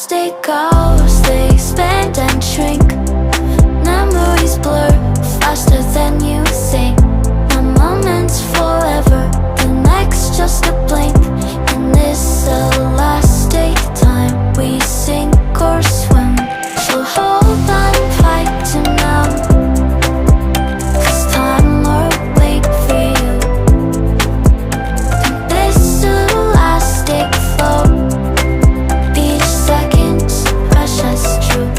day goes, they expand and shrink. Memories blur faster than you think. One moment's forever, the next just a blink. And this elastic time, we sink or swim. So hold on tight to now, 'cause time will wait for you. This elastic flow, each second's precious true.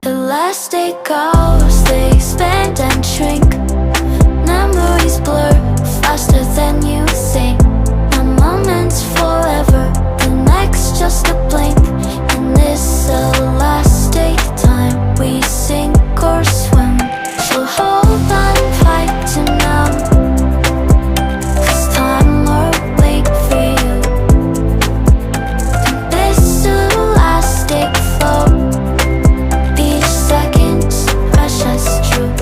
Elastic goes, they expand and shrink. Memories blur faster than you think. One moment's forever, the next just a blink. In this elastic time, we sink or swim. So hold on tight to now, 'cause time will wait for you. This elastic flow, each second's precious true.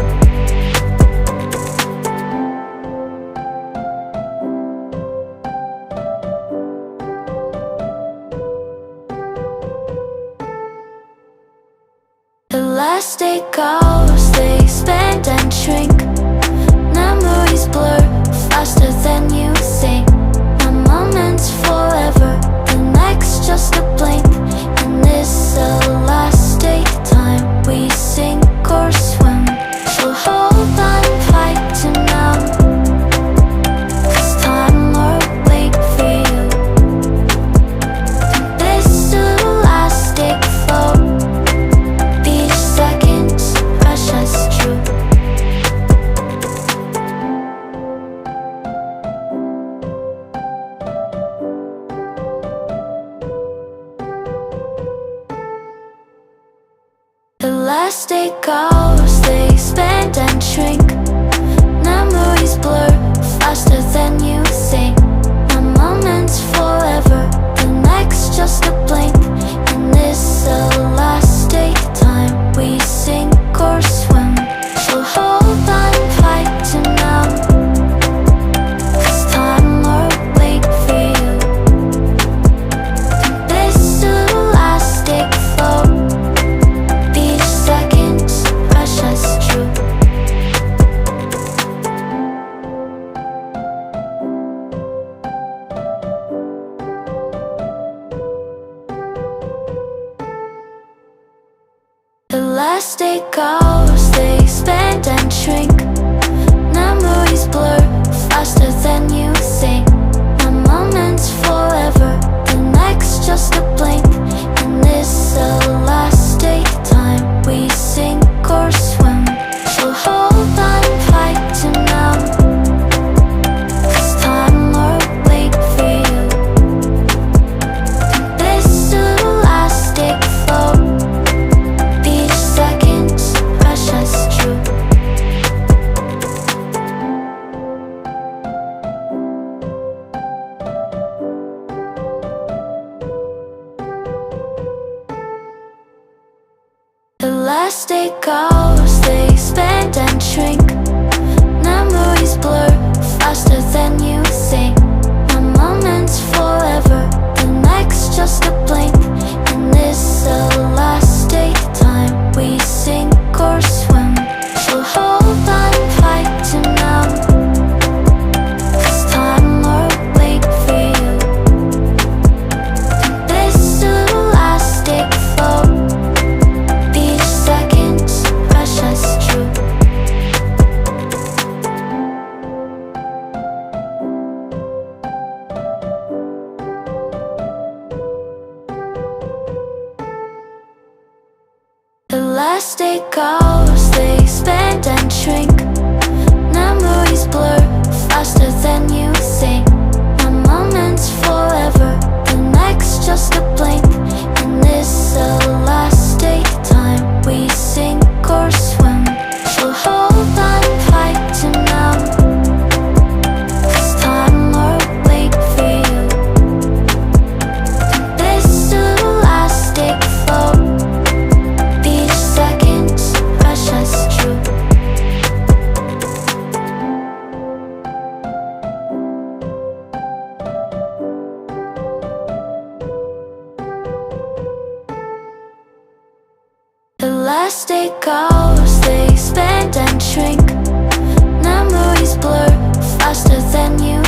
Elastic goes, they expand and shrink. Memories blur faster than you think. One moment's forever, the next just a blink. In this elastic time, we sink or swim. So hold on tight to now, 'cause time will wait for you. This elastic flow, each second's precious true. Elastic goes, they expand and shrink. Memories blur faster than you think. One moment's forever, the next just a blink. In this elastic time, we sink or swim. So hold on tight to now, 'cause time will wait for you. This elastic flow, each second's precious true. Elastic goes, they expand and shrink. Memories blur faster than you think. One moment's forever, the next just a blink. In this elastic time, we sink or swim. So hold on tight to now, 'cause time will wait for you. This elastic flow, each second's precious true. Elastic goes, they expand and shrink. Memories blur faster than you think. One moment's forever, the next just a blink. In this elastic time, we sink or swim. So hold on tight to now, 'cause time will wait for you. This elastic flow, each second's precious true. Elastic goes, they expand and shrink. Memories blur faster than you think. One moment's forever, the next just a blink. In this elastic time, we sink or swim. So hold on tight to now, 'cause time will wait for you. This elastic flow, each second's Plastic goes, they expand and shrink. Memories blur faster than you